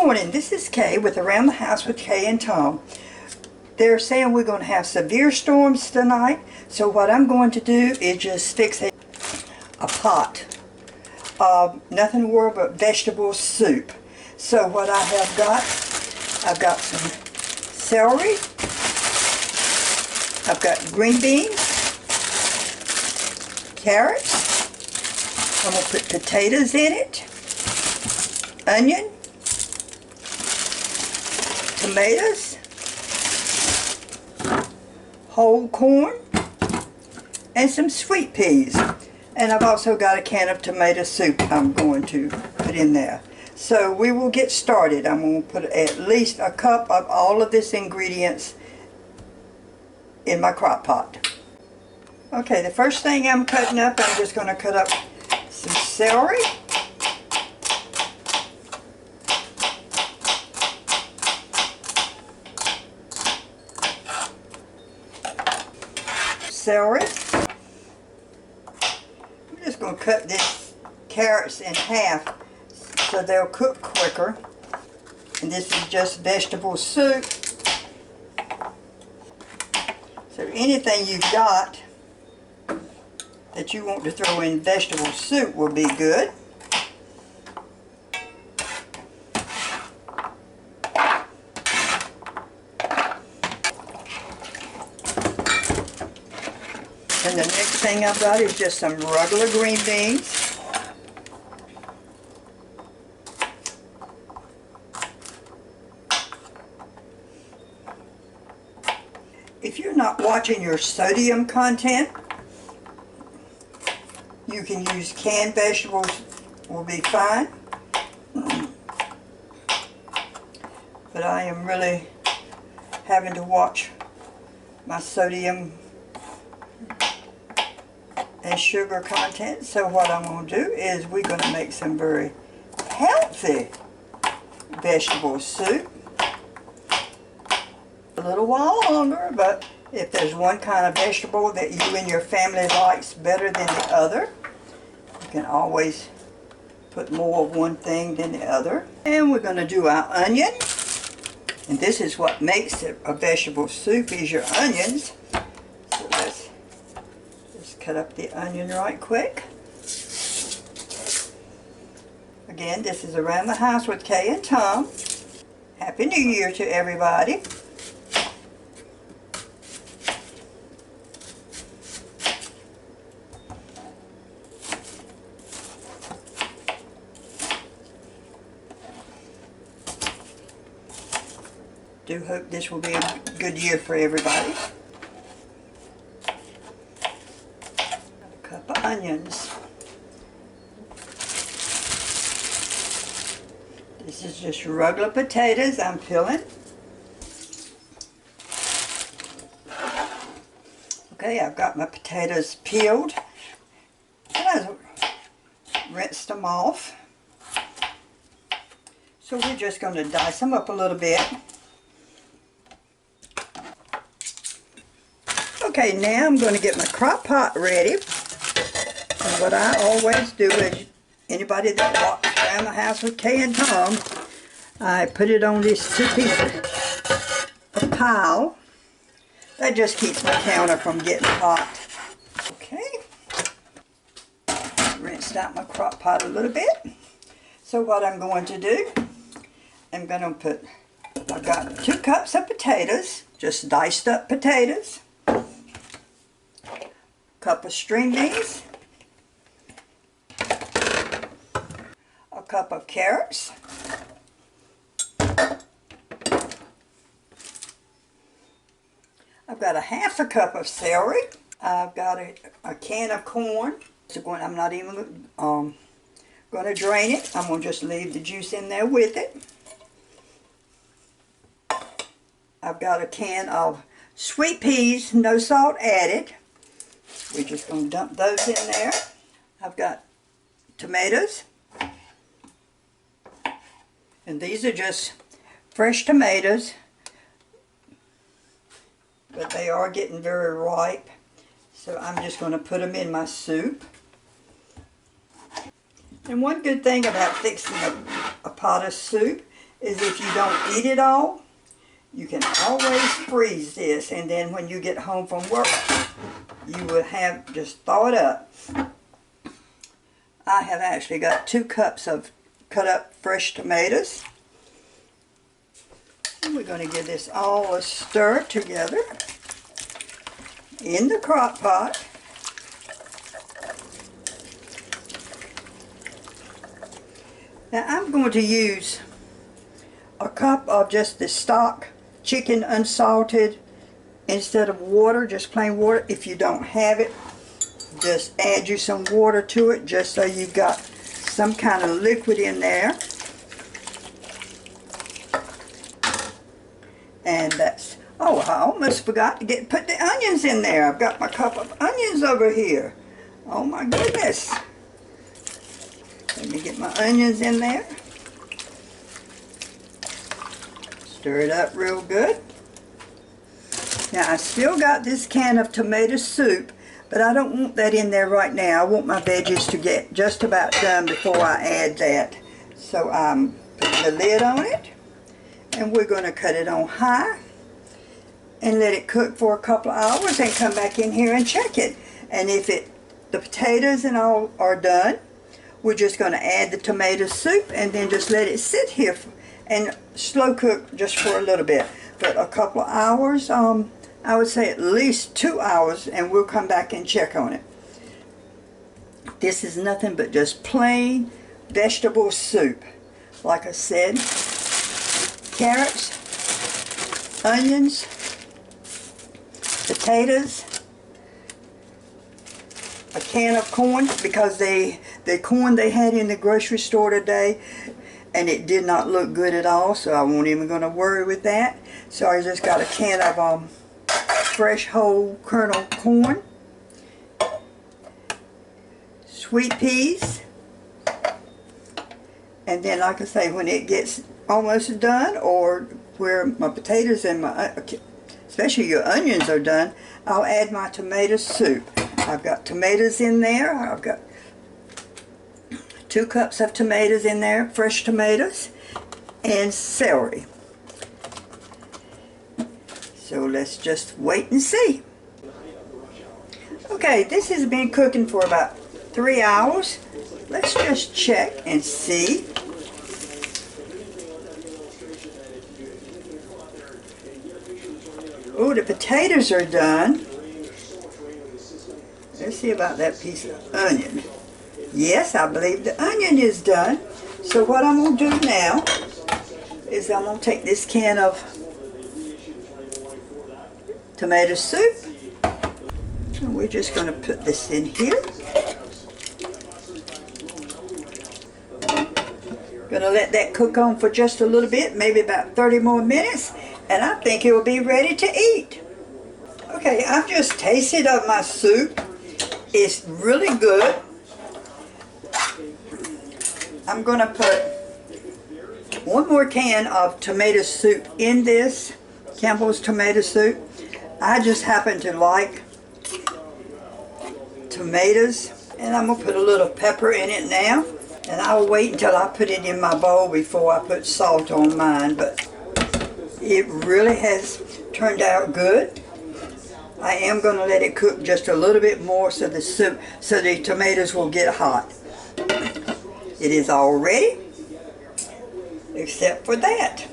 morning, this is Kay with Around the House with Kay and Tom. They're saying we're going to have severe storms tonight, so what I'm going to do is just fix a pot of nothing more but vegetable soup. So what I have got, I've got some celery, I've got green beans, carrots, I'm going to put potatoes in it, onion, tomatoes, whole corn, and some sweet peas. And I've also got a can of tomato soup I'm going to put in there. So we will get started. I'm going to put at least a cup of all of this ingredients in my crock pot. Okay, the first thing I'm cutting up, I'm just going to cut up some celery. I'm just going to cut these carrots in half so they'll cook quicker. And this is just vegetable soup. So anything you've got that you want to throw in vegetable soup will be good. And the next thing I've got is just some regular green beans. If you're not watching your sodium content, you can use canned vegetables, will be fine. But I am really having to watch my sodium and sugar content. So what I'm going to do is we're going to make some very healthy vegetable soup. A little while longer, but if there's one kind of vegetable that you and your family likes better than the other, you can always put more of one thing than the other. And we're going to do our onion. And this is what makes it a vegetable soup, is your onions. So let's just cut up the onion right quick. Again, this is Around the House with Kay and Tom. Happy New Year to everybody. Do hope this will be a good year for everybody. A cup of onions. This is just regular potatoes I'm peeling. Okay, I've got my potatoes peeled. And I've rinsed them off. So we're just going to dice them up a little bit. Okay, now I'm going to get my crock pot ready. And what I always do is, anybody that walks around the house with Kay and Tom, I put it on this 2-piece of pile. That just keeps my counter from getting hot. Okay. Rinsed out my crock pot a little bit. So what I'm going to do, I'm going to put, I've got 2 cups of potatoes, just diced up potatoes. Cup of string beans, a cup of carrots, I've got a half a cup of celery, I've got a can of corn. So I'm not even going to drain it, I'm going to just leave the juice in there with it. I've got a can of sweet peas, no salt added. We're just going to dump those in there. I've got tomatoes. And these are just fresh tomatoes. But they are getting very ripe. So I'm just going to put them in my soup. And one good thing about fixing a pot of soup is if you don't eat it all, you can always freeze this, and then when you get home from work, you will have, just thaw it up. I have actually got 2 cups of cut up fresh tomatoes. And we're going to give this all a stir together in the crock pot. Now I'm going to use a cup of just the stock chicken unsalted instead of water, just plain water. If you don't have it, just add you some water to it just so you've got some kind of liquid in there. And that's, oh, I almost forgot to put the onions in there. I've got my cup of onions over here. Oh my goodness. Let me get my onions in there. Stir it up real good. Now I still got this can of tomato soup, but I don't want that in there right now. I want my veggies to get just about done before I add that. So I'm putting the lid on it, and we're going to cut it on high and let it cook for a couple of hours and come back in here and check it. And if the potatoes and all are done, we're just going to add the tomato soup and then just let it sit here and slow cook just for a little bit. But a couple of hours, I would say at least 2 hours, and we'll come back and check on it. This is nothing but just plain vegetable soup. Like I said, carrots, onions, potatoes, a can of corn, because the corn they had in the grocery store today, and it did not look good at all, so I won't even going to worry with that. So I just got a can of fresh whole kernel corn, sweet peas, and then like I say, when it gets almost done, or where my potatoes and my, especially your onions are done, I'll add my tomato soup. I've got tomatoes in there. I've got 2 cups of tomatoes in there, fresh tomatoes, and celery. So let's just wait and see. Okay, this has been cooking for about 3 hours. Let's just check and see. Oh, the potatoes are done. Let's see about that piece of onion. Yes, I believe the onion is done. So what I'm going to do now is I'm going to take this can of tomato soup, and we're just going to put this in here. Going to let that cook on for just a little bit, maybe about 30 more minutes, and I think it will be ready to eat. Okay, I've just tasted of my soup. It's really good. I'm going to put 1 more can of tomato soup in this, Campbell's tomato soup. I just happen to like tomatoes, and I'm going to put a little pepper in it now. And I'll wait until I put it in my bowl before I put salt on mine, but it really has turned out good. I am going to let it cook just a little bit more so the tomatoes will get hot. It is all ready, except for that.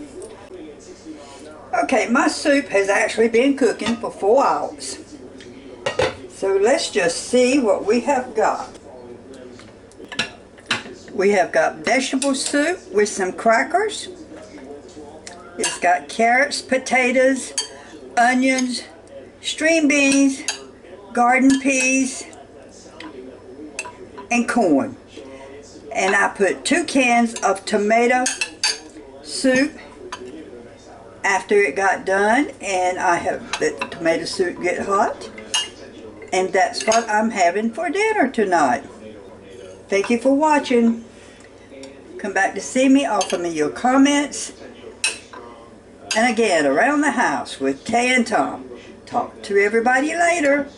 Okay, my soup has actually been cooking for 4 hours. So let's just see what we have got. We have got vegetable soup with some crackers. It's got carrots, potatoes, onions, string beans, garden peas, and corn. And I put 2 cans of tomato soup after it got done, and I have let the tomato soup get hot. And that's what I'm having for dinner tonight. Thank you for watching. Come back to see me, offer me your comments. And again, Around the House with Tay and Tom. Talk to everybody later.